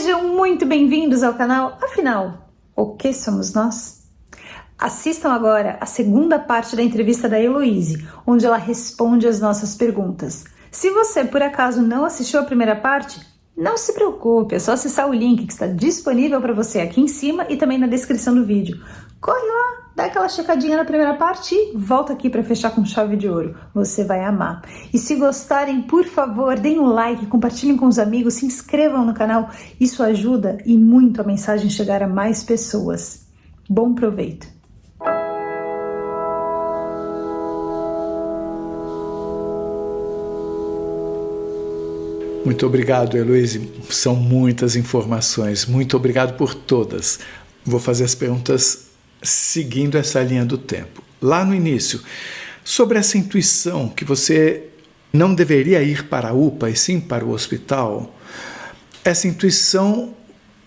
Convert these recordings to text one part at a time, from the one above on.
Sejam muito bem-vindos ao canal. Afinal, o que somos nós? Assistam agora a segunda parte da entrevista da Heloíse, onde ela responde as nossas perguntas. Se você, por acaso, não assistiu a primeira parte, não se preocupe, é só acessar o link que está disponível para você aqui em cima e também na descrição do vídeo. Corre lá, dá aquela checadinha na primeira parte e volta aqui para fechar com chave de ouro. Você vai amar. E se gostarem, por favor, deem um like, compartilhem com os amigos, se inscrevam no canal. Isso ajuda e muito a mensagem chegar a mais pessoas. Bom proveito! Muito obrigado, Heloíse. São muitas informações. Muito obrigado por todas. Vou fazer as perguntas seguindo essa linha do tempo. Lá no início, sobre essa intuição que você não deveria ir para a UPA e sim para o hospital, essa intuição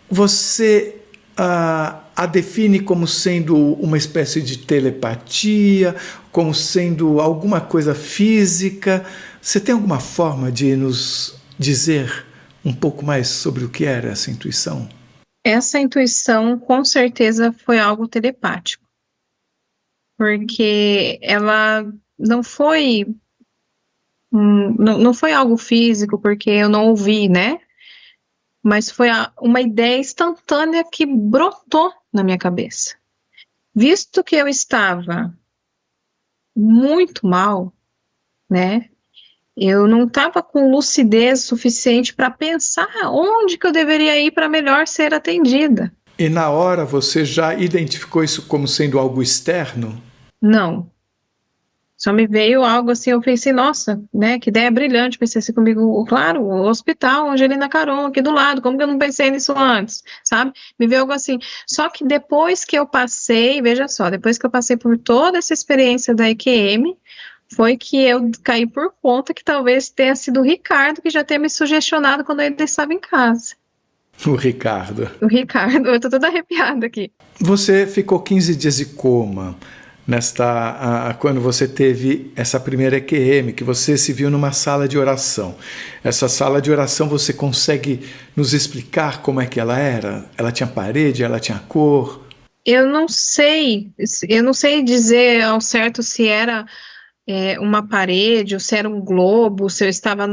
você a define como sendo uma espécie de telepatia, como sendo alguma coisa física. Você tem alguma forma de nos dizer um pouco mais sobre o que era essa intuição? Essa intuição, com certeza, foi algo telepático, porque ela não foi algo físico, porque eu não ouvi, né? Mas foi uma ideia instantânea que brotou na minha cabeça. Visto que eu estava muito mal, né? Eu não estava com lucidez suficiente para pensar onde que eu deveria ir para melhor ser atendida. E na hora você já identificou isso como sendo algo externo? Não. Só me veio algo assim, eu pensei, nossa, né, que ideia brilhante, pensei assim comigo, claro, o hospital, Angelina Caron, aqui do lado, como que eu não pensei nisso antes, sabe? Me veio algo assim. Só que depois que eu passei, veja só, depois que eu passei por toda essa experiência da EQM, foi que eu caí por conta que talvez tenha sido o Ricardo que já tenha me sugestionado quando eu ainda estava em casa. O Ricardo. O Ricardo, eu tô toda arrepiada aqui. Você ficou 15 dias de coma quando você teve essa primeira EQM, que você se viu numa sala de oração. Essa sala de oração, você consegue nos explicar como é que ela era? Ela tinha parede, ela tinha cor? Eu não sei dizer ao certo se era uma parede, ou se era um globo, se eu estava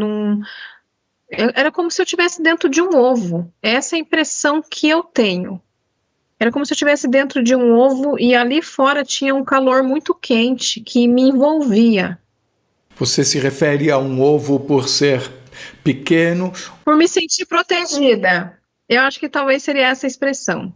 Era como se eu estivesse dentro de um ovo. Essa é a impressão que eu tenho. Era como se eu estivesse dentro de um ovo e ali fora tinha um calor muito quente que me envolvia. Você se refere a um ovo por ser pequeno? Por me sentir protegida. Eu acho que talvez seria essa a expressão.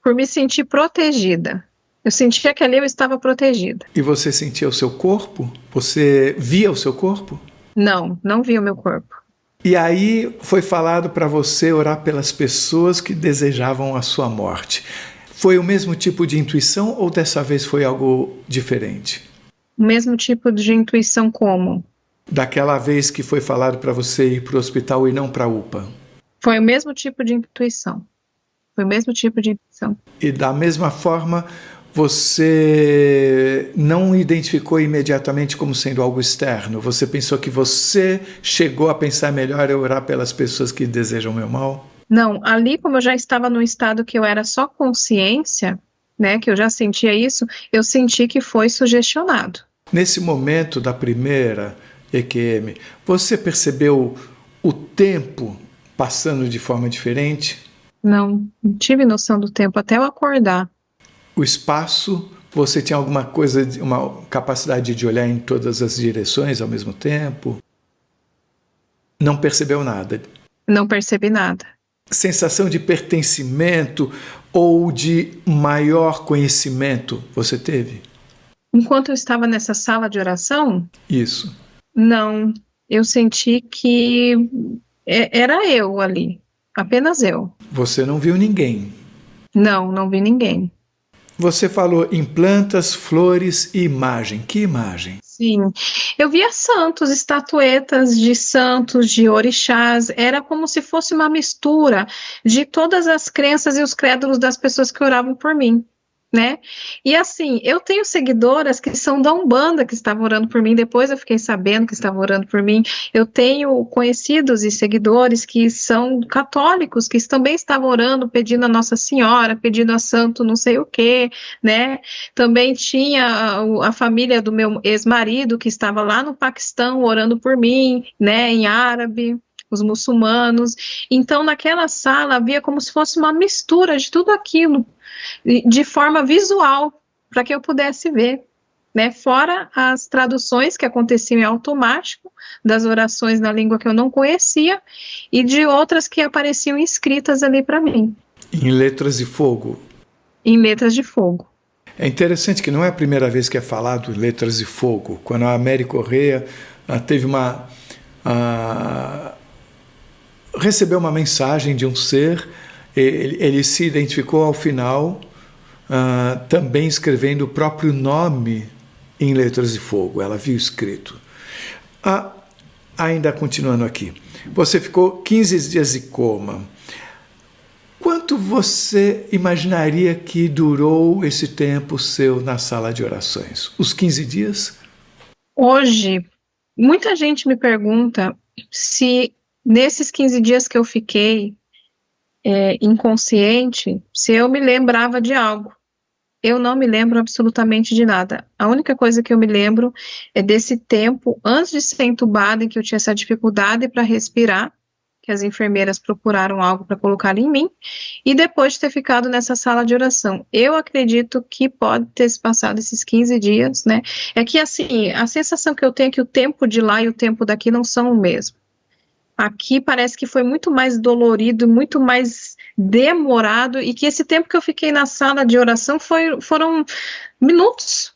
Por me sentir protegida. Eu sentia que ali eu estava protegida. E você sentia o seu corpo? Você via o seu corpo? Não, não via o meu corpo. E aí foi falado para você orar pelas pessoas que desejavam a sua morte. Foi o mesmo tipo de intuição ou dessa vez foi algo diferente? O mesmo tipo de intuição como? Daquela vez que foi falado para você ir para o hospital e não para a UPA? Foi o mesmo tipo de intuição. Foi o mesmo tipo de intuição. E da mesma forma, você não identificou imediatamente como sendo algo externo? Você pensou que você chegou a pensar melhor em orar pelas pessoas que desejam o meu mal? Não, ali como eu já estava num estado que eu era só consciência, né, que eu já sentia isso, eu senti que foi sugestionado. Nesse momento da primeira EQM, você percebeu o tempo passando de forma diferente? Não tive noção do tempo até eu acordar. O espaço, você tinha alguma coisa, uma capacidade de olhar em todas as direções ao mesmo tempo? Não percebeu nada? Não percebi nada. Sensação de pertencimento ou de maior conhecimento você teve? Enquanto eu estava nessa sala de oração? Isso. Não, eu senti que era eu ali, apenas eu. Você não viu ninguém? Não, não vi ninguém. Você falou em plantas, flores e imagem. Que imagem? Sim, eu via santos, estatuetas de santos, de orixás, era como se fosse uma mistura de todas as crenças e os crédulos das pessoas que oravam por mim. né? E assim, eu tenho seguidoras que são da Umbanda que estavam orando por mim, depois eu fiquei sabendo que estavam orando por mim. Eu tenho conhecidos e seguidores que são católicos, que também estavam orando, pedindo a Nossa Senhora, pedindo a santo não sei o quê, né? Também tinha a família do meu ex-marido que estava lá no Paquistão orando por mim, né, em árabe, os muçulmanos. Então, naquela sala havia como se fosse uma mistura de tudo aquilo, de forma visual, para que eu pudesse ver, né? Fora as traduções que aconteciam em automático, das orações na língua que eu não conhecia, e de outras que apareciam escritas ali para mim. Em letras de fogo. Em letras de fogo. É interessante que não é a primeira vez que é falado em letras de fogo. Quando a Mary Correia teve recebeu uma mensagem de um ser, ele se identificou ao final, também escrevendo o próprio nome em letras de fogo. Ela viu escrito. Ainda continuando aqui. Você ficou 15 dias de coma. Quanto você imaginaria que durou esse tempo seu na sala de orações? Os 15 dias? Hoje, muita gente me pergunta se nesses 15 dias que eu fiquei inconsciente, se eu me lembrava de algo. Eu não me lembro absolutamente de nada. A única coisa que eu me lembro é desse tempo antes de ser entubada, em que eu tinha essa dificuldade para respirar, que as enfermeiras procuraram algo para colocar em mim, e depois de ter ficado nessa sala de oração. Eu acredito que pode ter se passado esses 15 dias, né? É que, assim, a sensação que eu tenho é que o tempo de lá e o tempo daqui não são o mesmo. Aqui parece que foi muito mais dolorido, muito mais demorado, e que esse tempo que eu fiquei na sala de oração foram minutos.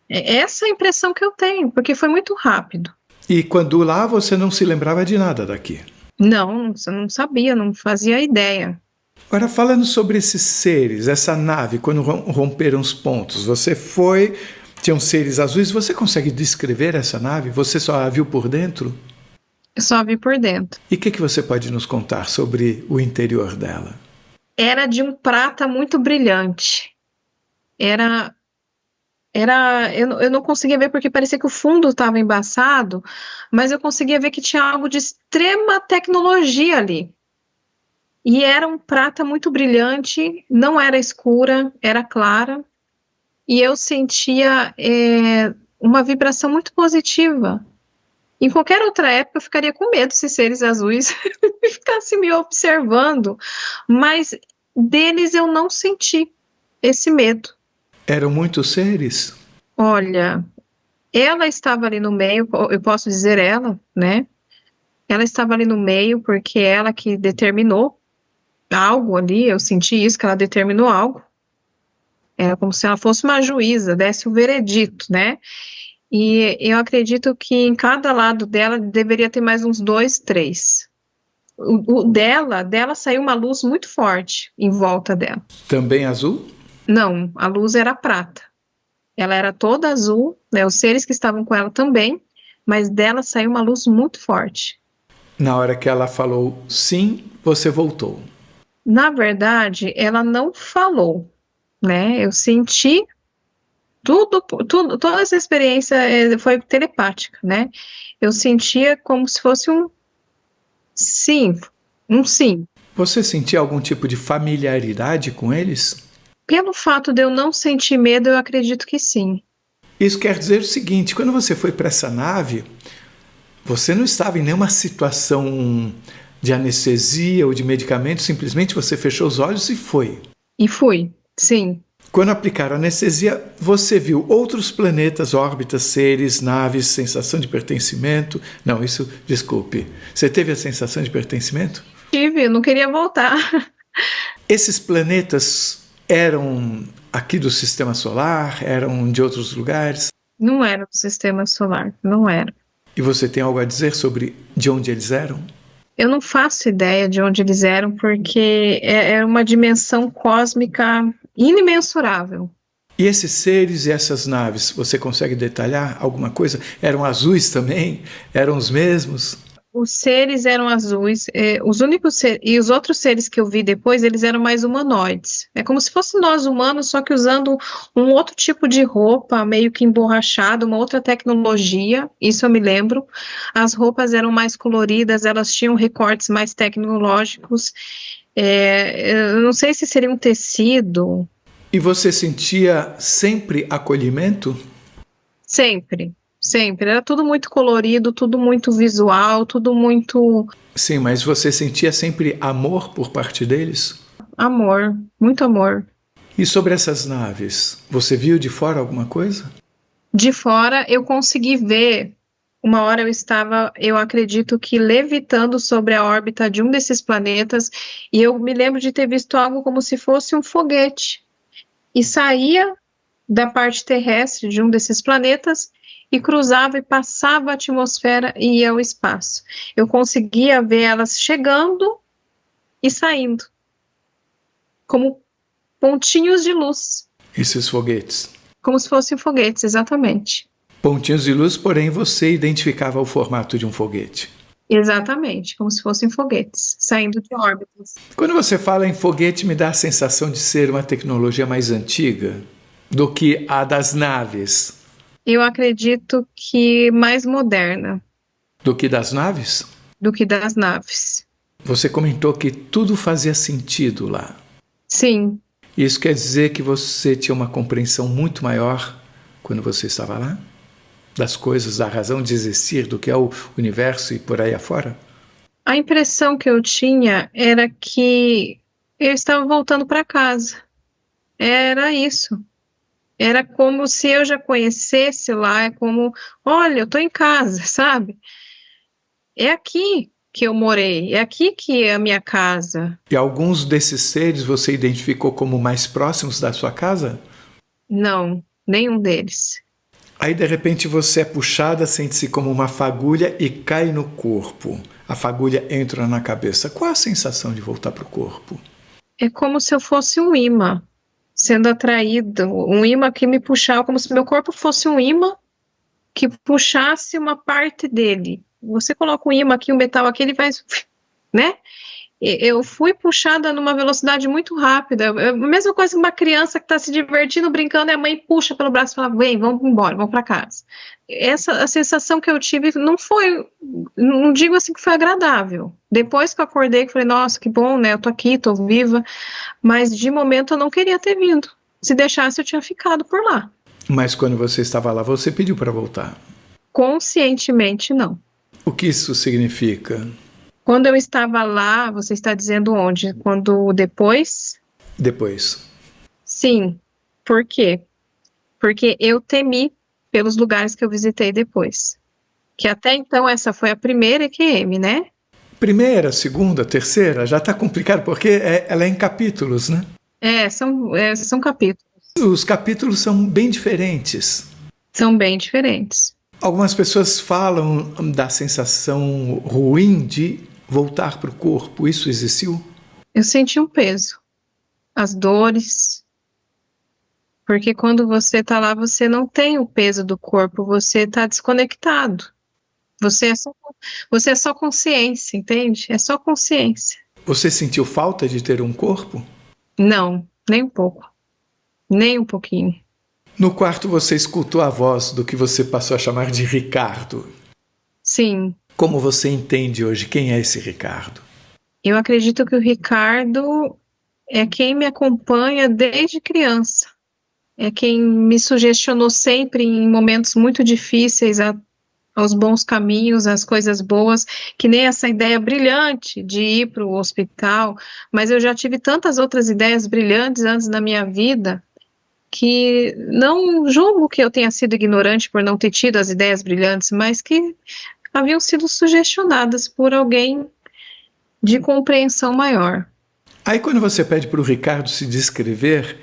Essa é a impressão que eu tenho, porque foi muito rápido. E quando lá você não se lembrava de nada daqui? Não, eu não sabia, não fazia ideia. Agora, falando sobre esses seres, essa nave, quando romperam os pontos, você foi, tinham seres azuis, você consegue descrever essa nave? Você só a viu por dentro? Eu só vi por dentro. E o que você pode nos contar sobre o interior dela? Era de um prata muito brilhante. Eu não conseguia ver porque parecia que o fundo estava embaçado, mas eu conseguia ver que tinha algo de extrema tecnologia ali. E era um prata muito brilhante, não era escura, era clara, e eu sentia uma vibração muito positiva. Em qualquer outra época eu ficaria com medo se seres azuis ficassem me observando, mas deles eu não senti esse medo. Eram muitos seres? Olha, ela estava ali no meio, eu posso dizer ela, né? Ela estava ali no meio porque ela que determinou algo ali, eu senti isso, que ela determinou algo. Era como se ela fosse uma juíza, desse o veredito, né? E eu acredito que em cada lado dela deveria ter mais uns 2, 3. O dela saiu uma luz muito forte em volta dela. Também azul? Não, a luz era prata. Ela era toda azul, né? Os seres que estavam com ela também, mas dela saiu uma luz muito forte. Na hora que ela falou sim, você voltou. Na verdade, ela não falou, né? Eu senti tudo, toda essa experiência foi telepática, né? Eu sentia como se fosse um sim. Você sentia algum tipo de familiaridade com eles? Pelo fato de eu não sentir medo, eu acredito que sim. Isso quer dizer o seguinte, quando você foi para essa nave, você não estava em nenhuma situação de anestesia ou de medicamento, simplesmente você fechou os olhos e foi. E fui, sim. Quando aplicaram anestesia, você viu outros planetas, órbitas, seres, naves, sensação de pertencimento? Não, isso, desculpe. Você teve a sensação de pertencimento? Tive, eu não queria voltar. Esses planetas eram aqui do Sistema Solar? Eram de outros lugares? Não era do Sistema Solar, não era. E você tem algo a dizer sobre de onde eles eram? Eu não faço ideia de onde eles eram, porque é uma dimensão cósmica inimensurável. E esses seres e essas naves, você consegue detalhar alguma coisa? Eram azuis também? Eram os mesmos? Os seres eram azuis, os únicos e os outros seres que eu vi depois, eles eram mais humanoides. É como se fosse nós humanos, só que usando um outro tipo de roupa, meio que emborrachada, uma outra tecnologia, isso eu me lembro. As roupas eram mais coloridas, elas tinham recortes mais tecnológicos. Eu não sei se seria um tecido. E você sentia sempre acolhimento? Sempre. Sempre, era tudo muito colorido, tudo muito visual, tudo muito Sim, mas você sentia sempre amor por parte deles? amor, muito amor. E sobre essas naves, você viu de fora alguma coisa? De fora eu consegui ver, uma hora eu estava, eu acredito que levitando sobre a órbita de um desses planetas, e eu me lembro de ter visto algo como se fosse um foguete, e saía da parte terrestre de um desses planetas, e cruzava e passava a atmosfera e ia ao espaço. Eu conseguia ver elas chegando e saindo, como pontinhos de luz, Esses foguetes. como se fossem foguetes, exatamente. Pontinhos de luz, porém você identificava o formato de um foguete. Exatamente, como se fossem foguetes, saindo de órbitas. Quando você fala em foguete, me dá a sensação de ser uma tecnologia mais antiga do que a das naves. Eu acredito que mais moderna Do que das naves? do que das naves. Você comentou que tudo fazia sentido lá. Sim, Isso quer dizer que você tinha uma compreensão muito maior quando você estava lá? Das coisas, da razão de existir, do que é o universo e por aí afora? a impressão que eu tinha era que eu estava voltando para casa. Era isso. Era como se eu já conhecesse lá, é como, olha, eu tô em casa, sabe? É aqui que eu morei, é aqui que é a minha casa. E alguns desses seres você identificou como mais próximos da sua casa? Não, nenhum deles. Aí de repente você é puxada, sente-se como uma fagulha e cai no corpo. A fagulha entra na cabeça. Qual a sensação de voltar para o corpo? É como se eu fosse um imã sendo atraído, um imã que me puxava, como se meu corpo fosse um imã que puxasse uma parte dele. Você coloca um imã aqui, um metal aqui, ele vai, né? Eu fui puxada numa velocidade muito rápida. A mesma coisa que uma criança que está se divertindo, brincando, e a mãe puxa pelo braço e fala, vem, vamos embora, vamos para casa. A sensação que eu tive não foi, não digo assim que foi agradável. Depois que eu acordei, que falei, nossa, que bom, né? Eu tô aqui, tô viva. Mas de momento eu não queria ter vindo. Se deixasse, eu tinha ficado por lá. Mas quando você estava lá, você pediu para voltar. Conscientemente, não. O que isso significa? Quando eu estava lá, você está dizendo onde? Quando depois? Depois. Sim. Por quê? Porque eu temi pelos lugares que eu visitei depois. Que até então essa foi a primeira EQM, né? Primeira, segunda, terceira, já está complicado porque ela é em capítulos, né? São capítulos. Os capítulos são bem diferentes. São bem diferentes. Algumas pessoas falam da sensação ruim de voltar para o corpo. Isso existiu? Eu senti um peso. As dores. Porque quando você está lá, você não tem o peso do corpo, você está desconectado. Você é só consciência, entende? É só consciência. Você sentiu falta de ter um corpo? Não, nem um pouco. Nem um pouquinho. No quarto você escutou a voz do que você passou a chamar de Ricardo. Sim. Como você entende hoje quem é esse Ricardo? Eu acredito que o Ricardo é quem me acompanha desde criança. É quem me sugestionou sempre em momentos muito difíceis aos bons caminhos, às coisas boas, que nem essa ideia brilhante de ir para o hospital, mas eu já tive tantas outras ideias brilhantes antes na minha vida, que não julgo que eu tenha sido ignorante por não ter tido as ideias brilhantes, mas que haviam sido sugestionadas por alguém de compreensão maior. Aí quando você pede para o Ricardo se descrever,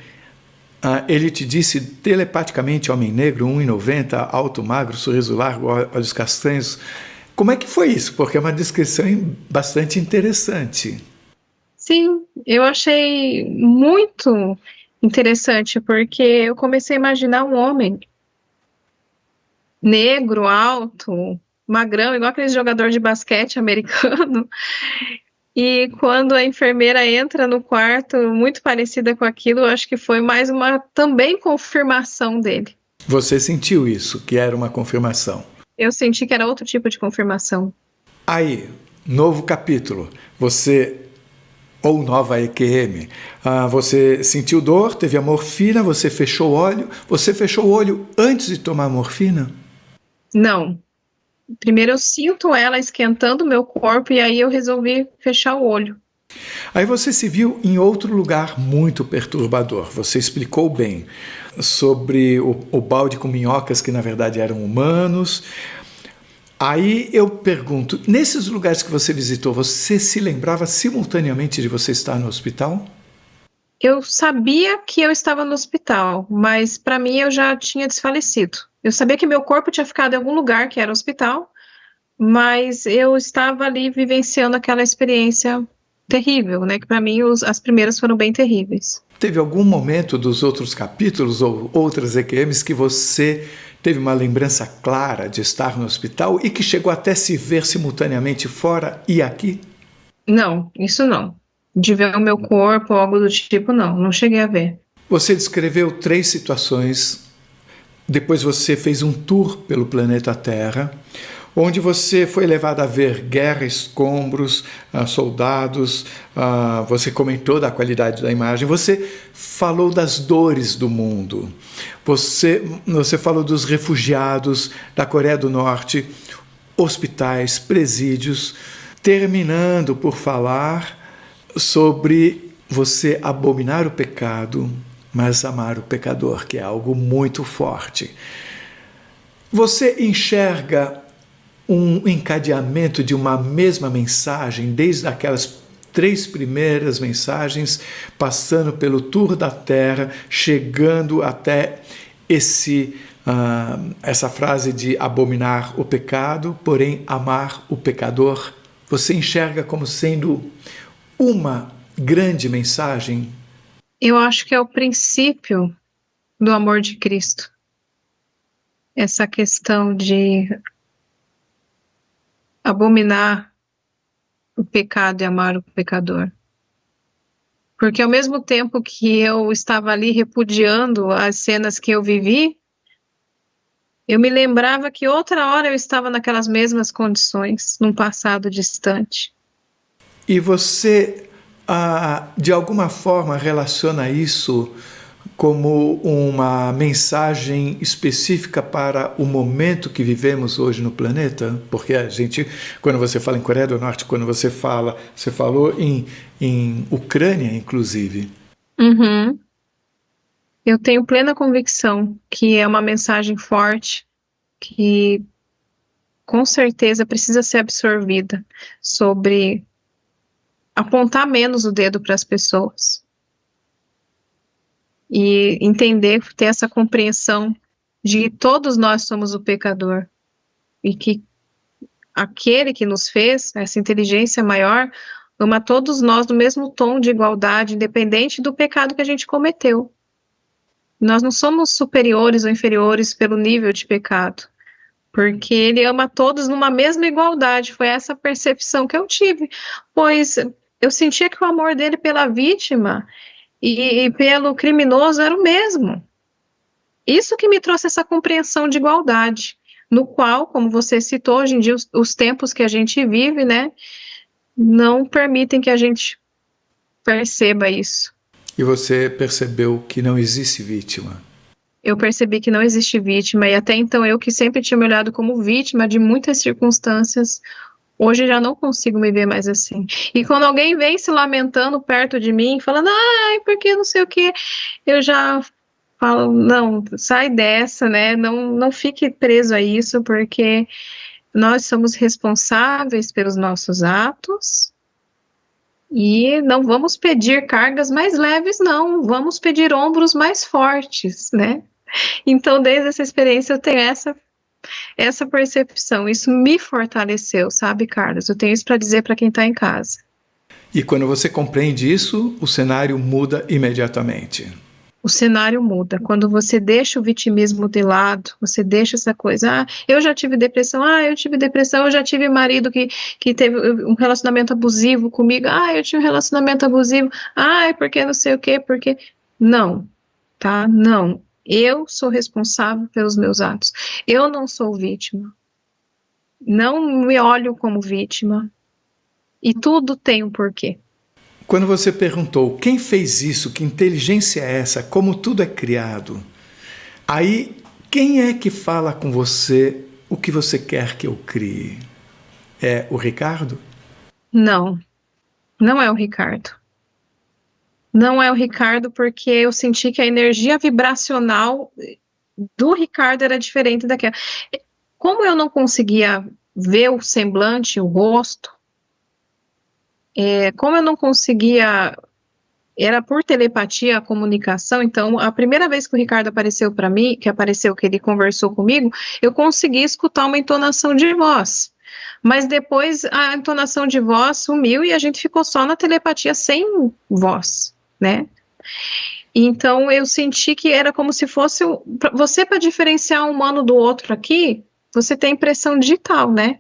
ele te disse telepaticamente homem negro, 1,90, alto, magro, sorriso largo, olhos castanhos. Como é que foi isso? Porque é uma descrição bastante interessante. Sim, eu achei muito interessante, porque eu comecei a imaginar um homem negro, alto, magrão, igual aquele jogador de basquete americano. E quando a enfermeira entra no quarto, muito parecida com aquilo, eu acho que foi mais uma também confirmação dele. Você sentiu isso, que era uma confirmação? Eu senti que era outro tipo de confirmação. Aí, novo capítulo. Ou nova EQM. Você sentiu dor, teve a morfina, você fechou o olho. Você fechou o olho antes de tomar a morfina? Não. Primeiro eu sinto ela esquentando o meu corpo e aí eu resolvi fechar o olho. Aí você se viu em outro lugar muito perturbador. Você explicou bem sobre o balde com minhocas que na verdade eram humanos. Aí eu pergunto, nesses lugares que você visitou, você se lembrava simultaneamente de você estar no hospital? Eu sabia que eu estava no hospital, mas para mim eu já tinha desfalecido. Eu sabia que meu corpo tinha ficado em algum lugar que era o hospital, mas eu estava ali vivenciando aquela experiência terrível, né? Que para mim as primeiras foram bem terríveis. Teve algum momento dos outros capítulos ou outras EQMs que você teve uma lembrança clara de estar no hospital e que chegou até se ver simultaneamente fora e aqui? Não, isso não. De ver o meu corpo ou algo do tipo, não cheguei a ver. Você descreveu 3 situações. Depois você fez um tour pelo planeta Terra, onde você foi levado a ver guerra, escombros, soldados, você comentou da qualidade da imagem, você falou das dores do mundo, você falou dos refugiados da Coreia do Norte, hospitais, presídios, terminando por falar sobre você abominar o pecado, mas amar o pecador, que é algo muito forte. Você enxerga um encadeamento de uma mesma mensagem, desde aquelas 3 primeiras mensagens, passando pelo tour da Terra, chegando até essa frase de abominar o pecado, porém amar o pecador. Você enxerga como sendo uma grande mensagem? Eu acho que é o princípio do amor de Cristo. Essa questão de abominar o pecado e amar o pecador. Porque ao mesmo tempo que eu estava ali repudiando as cenas que eu vivi, eu me lembrava que outra hora eu estava naquelas mesmas condições, num passado distante. E você, de alguma forma, relaciona isso como uma mensagem específica para o momento que vivemos hoje no planeta? Porque a gente, quando você fala em Coreia do Norte, quando você falou em Ucrânia, inclusive. Uhum. Eu tenho plena convicção que é uma mensagem forte, que com certeza precisa ser absorvida, sobre apontar menos o dedo para as pessoas. E entender, ter essa compreensão de que todos nós somos o pecador e que aquele que nos fez, essa inteligência maior, ama todos nós no mesmo tom de igualdade, independente do pecado que a gente cometeu. Nós não somos superiores ou inferiores pelo nível de pecado, porque ele ama todos numa mesma igualdade. Foi essa percepção que eu tive, pois eu sentia que o amor dele pela vítima e pelo criminoso era o mesmo. Isso que me trouxe essa compreensão de igualdade, no qual, como você citou, hoje em dia os tempos que a gente vive, né, não permitem que a gente perceba isso. E você percebeu que não existe vítima? Eu percebi que não existe vítima, e até então eu que sempre tinha me olhado como vítima de muitas circunstâncias, hoje já não consigo me ver mais assim. E quando alguém vem se lamentando perto de mim, falando, ai, porque não sei o que, eu já falo, não, sai dessa, né, não fique preso a isso, porque nós somos responsáveis pelos nossos atos, e não vamos pedir cargas mais leves, não, vamos pedir ombros mais fortes, né? Então, desde essa experiência, eu tenho essa percepção. Isso me fortaleceu, sabe, Carlos? Eu tenho isso para dizer para quem está em casa. E quando você compreende isso, o cenário muda imediatamente. o cenário muda. Quando você deixa o vitimismo de lado, você deixa essa coisa, eu já tive depressão, eu já tive marido que teve um relacionamento abusivo comigo, eu tive um relacionamento abusivo, porque não sei o quê, porque... Não, tá? Não. Eu sou responsável pelos meus atos. Eu não sou vítima. Não me olho como vítima. E tudo tem um porquê. Quando você perguntou quem fez isso, que inteligência é essa, como tudo é criado, aí quem é que fala com você o que você quer que eu crie? É o Ricardo? Não, não é o Ricardo. Não é o Ricardo porque eu senti que a energia vibracional do Ricardo era diferente daquela. Como eu não conseguia ver o semblante, o rosto, como eu não conseguia, era por telepatia a comunicação, então a primeira vez que o Ricardo apareceu para mim, que ele conversou comigo, eu consegui escutar uma entonação de voz, mas depois a entonação de voz sumiu e a gente ficou só na telepatia sem voz, né? Então eu senti que era como se fosse, você para diferenciar um humano do outro aqui, você tem impressão digital, né?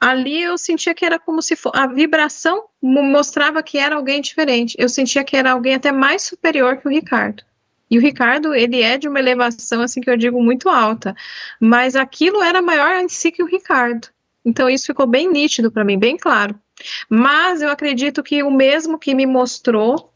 Ali eu sentia que era como se a vibração mostrava que era alguém diferente. Eu sentia que era alguém até mais superior que o Ricardo. E o Ricardo, ele é de uma elevação, assim, que eu digo, muito alta. Mas aquilo era maior em si que o Ricardo. Então isso ficou bem nítido para mim, bem claro. Mas eu acredito que o mesmo que me mostrou,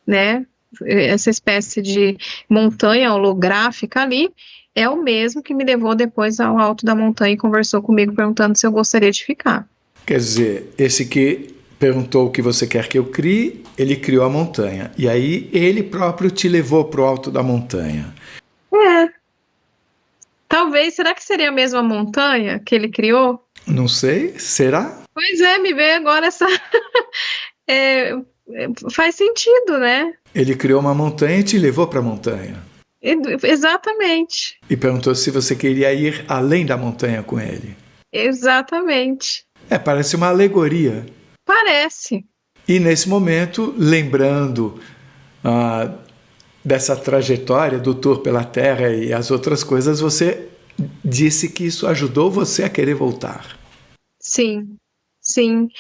né, essa espécie de montanha holográfica ali, é o mesmo que me levou depois ao alto da montanha e conversou comigo perguntando se eu gostaria de ficar. Quer dizer, esse que perguntou o que você quer que eu crie, ele criou a montanha. E aí ele próprio te levou para o alto da montanha. Talvez, será que seria a mesma montanha que ele criou? Não sei, será? Pois é, me veio agora essa... faz sentido, né? Ele criou uma montanha e te levou para a montanha. Exatamente. E perguntou se você queria ir além da montanha com ele. Exatamente. Parece uma alegoria. Parece. E nesse momento, lembrando dessa trajetória do tour pela Terra e as outras coisas, você disse que isso ajudou você a querer voltar. Sim, sim.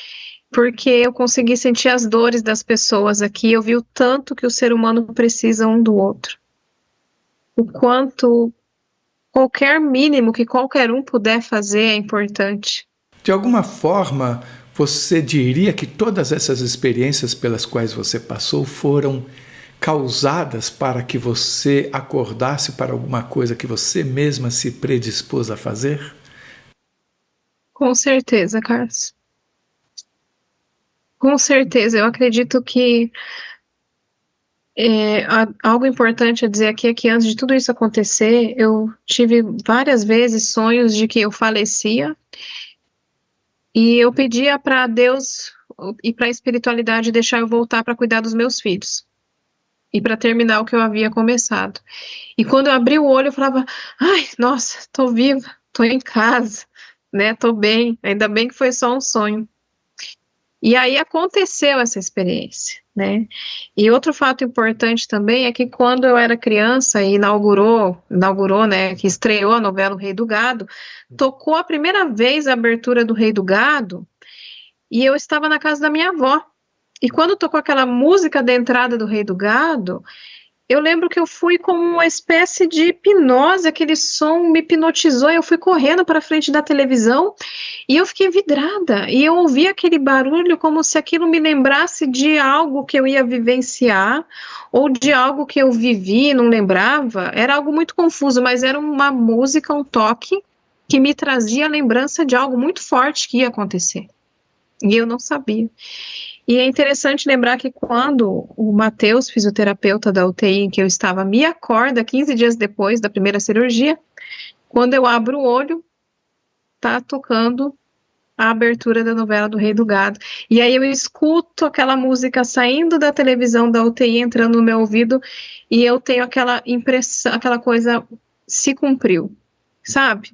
Porque eu consegui sentir as dores das pessoas aqui, eu vi o tanto que o ser humano precisa um do outro. O quanto qualquer mínimo que qualquer um puder fazer é importante. De alguma forma, você diria que todas essas experiências pelas quais você passou foram causadas para que você acordasse para alguma coisa que você mesma se predispôs a fazer? Com certeza, Carlos. Com certeza, eu acredito que algo importante a dizer aqui é que antes de tudo isso acontecer, eu tive várias vezes sonhos de que eu falecia e eu pedia para Deus e para a espiritualidade deixar eu voltar para cuidar dos meus filhos e para terminar o que eu havia começado. E quando eu abri o olho, eu falava, nossa, estou viva, estou em casa, né, estou bem, ainda bem que foi só um sonho. E aí aconteceu essa experiência, né? E outro fato importante também é que quando eu era criança e inaugurou, né, que estreou a novela O Rei do Gado, tocou a primeira vez a abertura do Rei do Gado e eu estava na casa da minha avó. E quando tocou aquela música da entrada do Rei do Gado, eu lembro que eu fui como uma espécie de hipnose, aquele som me hipnotizou, eu fui correndo para frente da televisão e eu fiquei vidrada, e eu ouvi aquele barulho como se aquilo me lembrasse de algo que eu ia vivenciar, ou de algo que eu vivi e não lembrava, era algo muito confuso, mas era uma música, um toque, que me trazia a lembrança de algo muito forte que ia acontecer, e eu não sabia. E é interessante lembrar que quando o Matheus, fisioterapeuta da UTI em que eu estava, me acorda 15 dias depois da primeira cirurgia, quando eu abro o olho, tá tocando a abertura da novela do Rei do Gado. E aí eu escuto aquela música saindo da televisão da UTI, entrando no meu ouvido, e eu tenho aquela impressão, aquela coisa se cumpriu, sabe?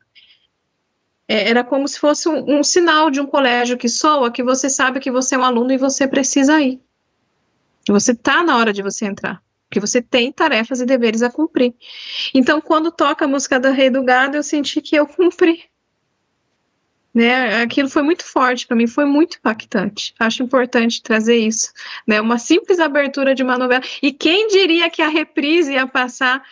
Era como se fosse um sinal de um colégio que soa, que você sabe que você é um aluno e você precisa ir. Você está na hora de você entrar. Porque você tem tarefas e deveres a cumprir. Então, quando toca a música do Rei do Gado, eu senti que eu cumpri. Né? Aquilo foi muito forte para mim, foi muito impactante. Acho importante trazer isso, né? Uma simples abertura de uma novela. E quem diria que a reprise ia passar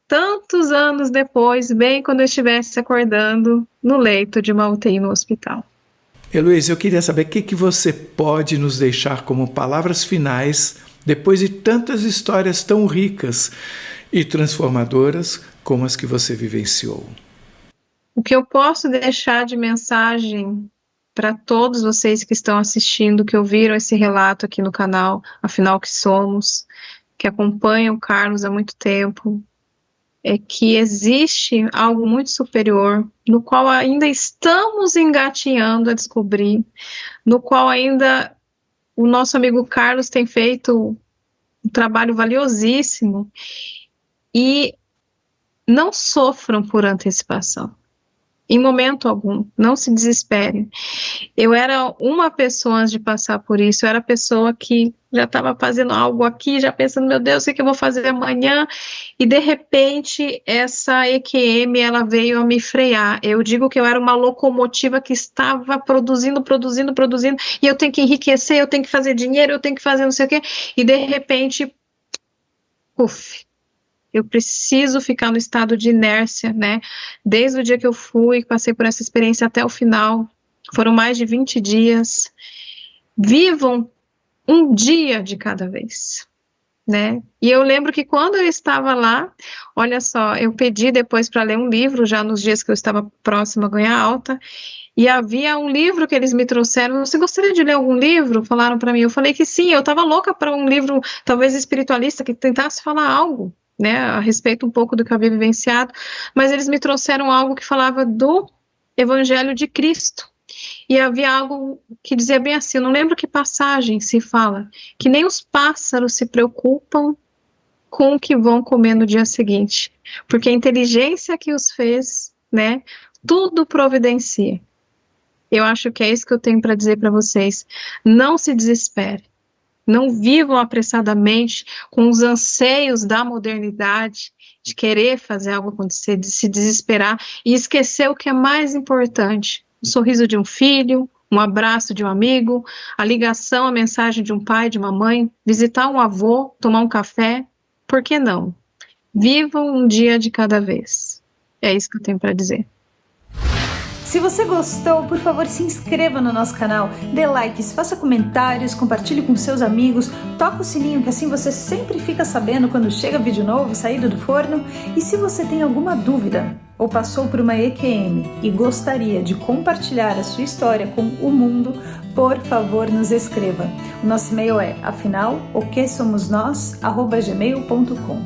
tantos anos depois, bem quando eu estivesse acordando no leito de uma UTI no hospital. Heloísa, eu queria saber o que você pode nos deixar como palavras finais depois de tantas histórias tão ricas e transformadoras como as que você vivenciou. O que eu posso deixar de mensagem para todos vocês que estão assistindo, que ouviram esse relato aqui no canal, Afinal que Somos, que acompanham o Carlos há muito tempo, é que existe algo muito superior, no qual ainda estamos engatinhando a descobrir, no qual ainda o nosso amigo Carlos tem feito um trabalho valiosíssimo, e não sofram por antecipação. Em momento algum, não se desesperem. Eu era uma pessoa antes de passar por isso, eu era a pessoa que já estava fazendo algo aqui, já pensando, meu Deus, o que eu vou fazer amanhã? E de repente, essa EQM, ela veio a me frear. Eu digo que eu era uma locomotiva que estava produzindo, e eu tenho que enriquecer, eu tenho que fazer dinheiro, eu tenho que fazer não sei o quê, e de repente, puf, eu preciso ficar no estado de inércia, né? Desde o dia que eu fui, passei por essa experiência até o final, foram mais de 20 dias. Vivam um dia de cada vez, né? E eu lembro que quando eu estava lá, olha só, eu pedi depois para ler um livro, já nos dias que eu estava próxima a ganhar alta, e havia um livro que eles me trouxeram. Você gostaria de ler algum livro? Falaram para mim. Eu falei que sim, eu estava louca para um livro, talvez espiritualista, que tentasse falar algo, né, a respeito um pouco do que eu havia vivenciado, mas eles me trouxeram algo que falava do Evangelho de Cristo, e havia algo que dizia bem assim, eu não lembro que passagem se fala, que nem os pássaros se preocupam com o que vão comer no dia seguinte, porque a inteligência que os fez, né, tudo providencia. Eu acho que é isso que eu tenho para dizer para vocês, não se desespere. Não vivam apressadamente com os anseios da modernidade, de querer fazer algo acontecer, de se desesperar e esquecer o que é mais importante. O sorriso de um filho, um abraço de um amigo, a ligação, a mensagem de um pai, de uma mãe, visitar um avô, tomar um café. Por que não? Vivam um dia de cada vez. É isso que eu tenho para dizer. Se você gostou, por favor, se inscreva no nosso canal, dê likes, faça comentários, compartilhe com seus amigos, toca o sininho que assim você sempre fica sabendo quando chega vídeo novo, saído do forno. E se você tem alguma dúvida ou passou por uma EQM e gostaria de compartilhar a sua história com o mundo, por favor, nos escreva. O nosso e-mail é afinal.oquesomosnós@gmail.com.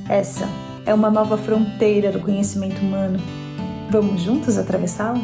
Essa é uma nova fronteira do conhecimento humano. Vamos juntos atravessá-la?